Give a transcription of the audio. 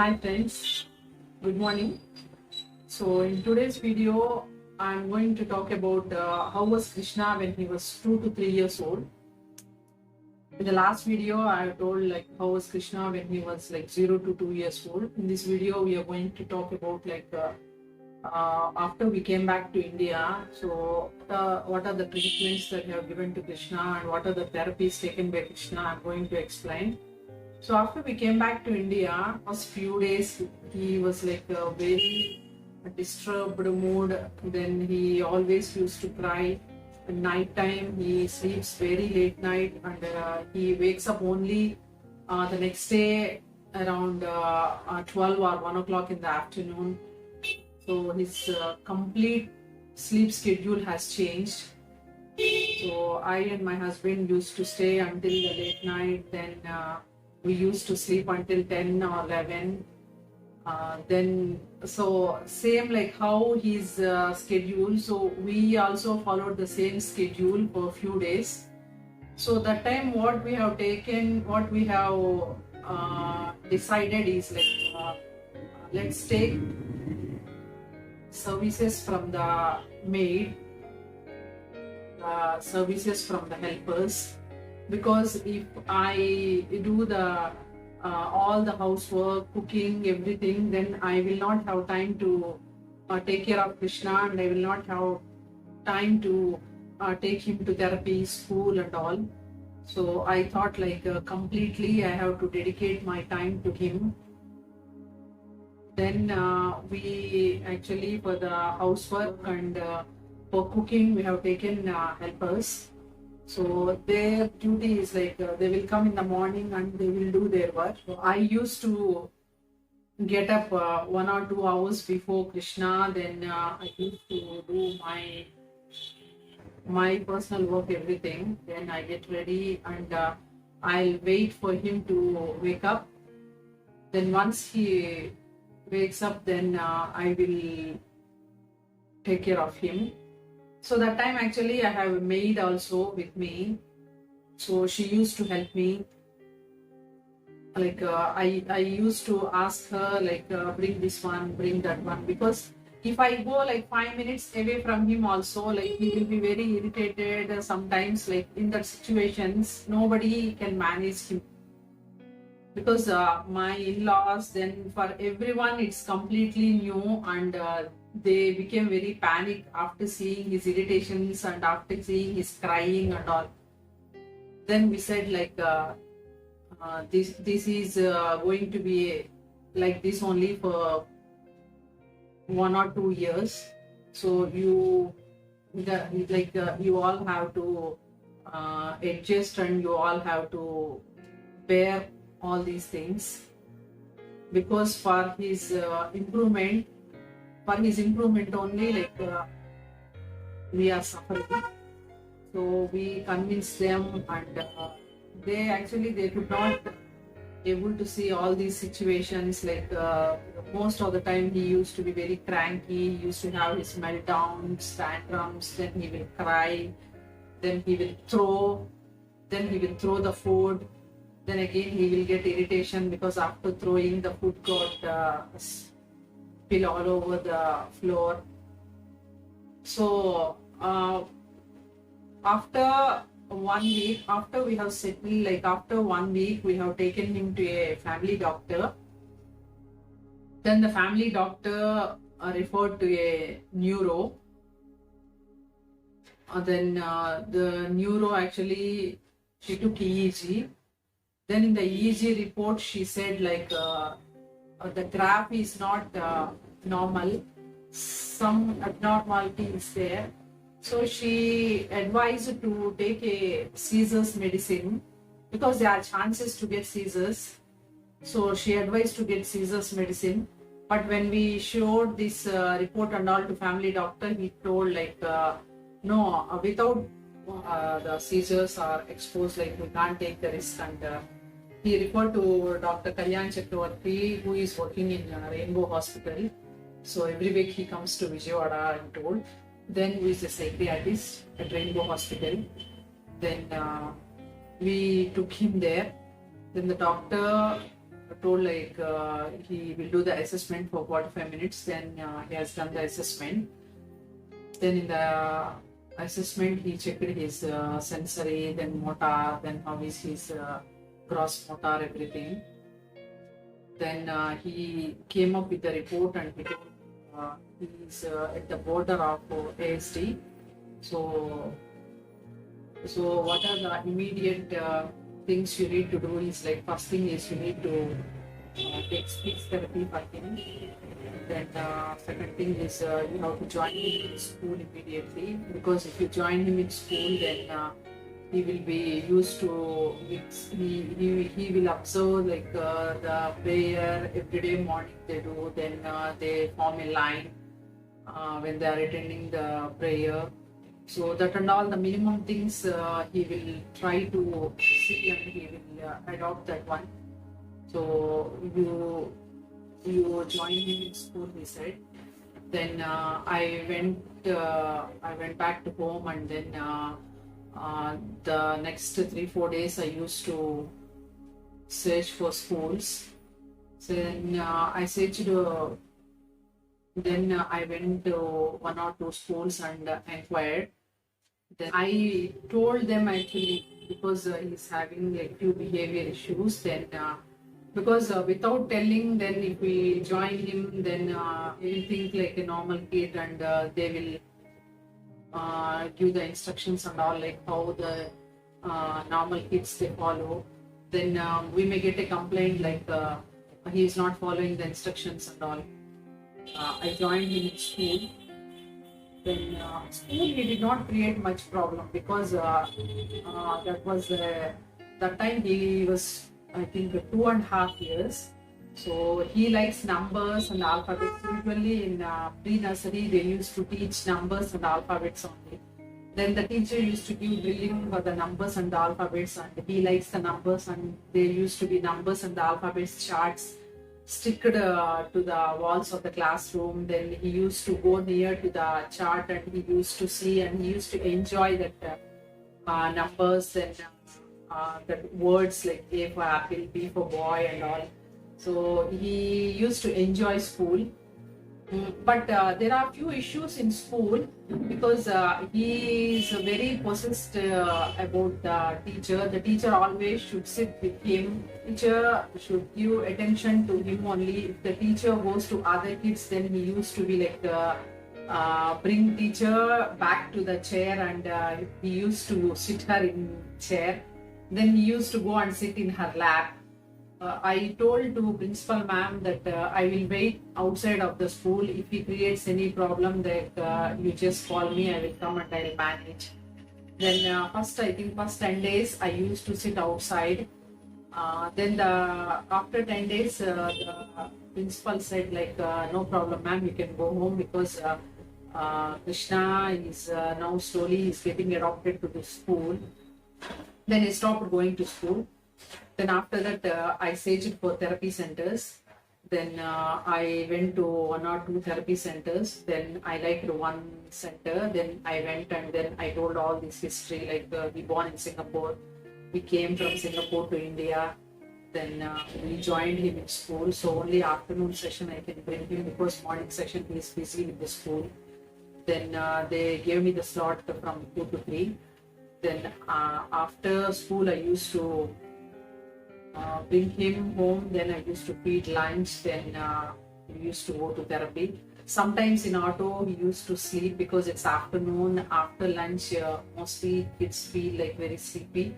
Hi friends, good morning. So in today's video, I'm going to talk about how was Krishna when he was 2 to 3 years old. In the last video, I told like how was Krishna when he was like 0 to 2 years old. In this video, we are going to talk about after we came back to India. So what are the treatments that we have given to Krishna and what are the therapies taken by Krishna? I'm going to explain. So after we came back to India, first few days he was like a very disturbed mood. Then he always used to cry. At night time he sleeps very late night and he wakes up only the next day around 12 or 1 o'clock in the afternoon. So his complete sleep schedule has changed. So I and my husband used to stay until the late night. Then we used to sleep until 10 or 11. Then so same like how his schedule, so we also followed the same schedule for a few days. So that time what we have decided is like let's take services from the maid, services from the helpers, because if I do the all the housework, cooking, everything, then I will not have time to take care of Krishna, and I will not have time to take him to therapy, school and all. So I thought like completely I have to dedicate my time to him. Then we actually for the housework and for cooking we have taken helpers. So their duty is like they will come in the morning and they will do their work. So I used to get up 1 or 2 hours before Krishna. Then I used to do my personal work, everything. Then I get ready and I'll wait for him to wake up. Then once he wakes up, then I will take care of him. So that time actually I have a maid also with me. So she used to help me. Like I used to ask her like bring this one, bring that one, because if I go like 5 minutes away from him also, like he will be very irritated sometimes. Like in that situations nobody can manage him, because my in-laws, then for everyone it's completely new, and they became very panicked after seeing his irritations and after seeing his crying and all. Then we said like this is going to be like this only for 1 or 2 years. So you all have to adjust, and you all have to bear all these things, because for his improvement only, like we are suffering. So we convinced them, and they could not able to see all these situations. Like most of the time he used to be very cranky, he used to have his meltdowns, tantrums, then he will cry, then he will throw the food. Then again he will get irritation because after throwing, the food got spill all over the floor. So after 1 week, after we have settled, like after 1 week, we have taken him to a family doctor. Then the family doctor referred to a neuro. Then the neuro actually, she took EEG. Then in the EEG report, she said like the graph is not normal, some abnormality is there. So she advised to take a seizures medicine, because there are chances to get seizures. So she advised to get seizures medicine. But when we showed this report and all to family doctor, he told like no, without the seizures are exposed, like we can't take the risk. And he referred to Dr. Kalyan Chakravarti, who is working in Rainbow Hospital. So every week he comes to Vijayawada, I'm told. Then who is a psychiatrist at Rainbow Hospital. Then we took him there. Then the doctor told like he will do the assessment for 45 minutes. Then he has done the assessment. Then in the assessment he checked his sensory, then motor, then how is his gross motor, everything. Then he came up with the report and he told he's at the border of ASD. So what are the immediate things you need to do is like, first thing is you need to take speech therapy for him. Then second thing is you have to join him in school immediately, because if you join him in school, then he will be used to it. He will observe like the prayer every day morning they do. Then they form a line when they are attending the prayer. So that and all the minimum things he will try to see, and he will adopt that one. So you join him in school, he said. Then I went back to home, and then the next 3-4 days I used to search for schools. So then I searched. Then I went to 1 or 2 schools and inquired. Then I told them actually, because he's having like few behavior issues. Then because without telling, then if we join him, then he will think like a normal kid, and they will give the instructions and all, like how the normal kids they follow. Then we may get a complaint like he is not following the instructions and all. I joined him in school. Then school he did not create much problem, because that was that time he was, I think, 2.5 years. So he likes numbers and alphabets. Usually in pre-nursery they used to teach numbers and alphabets only. Then the teacher used to give drilling for the numbers and the alphabets, and he likes the numbers, and there used to be numbers and the alphabets charts sticked to the walls of the classroom. Then he used to go near to the chart, and he used to see, and he used to enjoy that numbers and that words like A for apple, B for boy and all. So he used to enjoy school. But there are few issues in school, because he is very possessed about the teacher. The teacher always should sit with him. Teacher should give attention to him only. If the teacher goes to other kids, then he used to be like bring teacher back to the chair, and he used to sit her in chair. Then he used to go and sit in her lap. I told to principal ma'am that I will wait outside of the school. If he creates any problem, that you just call me, I will come and I will manage. Then I think first 10 days I used to sit outside. Then after 10 days, the principal said like, no problem ma'am, you can go home, because Krishna is now slowly is getting adopted to the school. Then he stopped going to school. Then after that, I searched for therapy centers. Then I went to 1 or 2 therapy centers. Then I liked one center. Then I went, and then I told all this history, like we born in Singapore. We came from Singapore to India. Then we joined him in school. So only afternoon session I can bring him, because morning session he is busy with the school. Then they gave me the slot from 2 to 3. Then after school I used to bring him home. Then I used to feed lunch. Then we used to go to therapy. Sometimes in auto he used to sleep, because it's afternoon. After lunch mostly kids feel like very sleepy.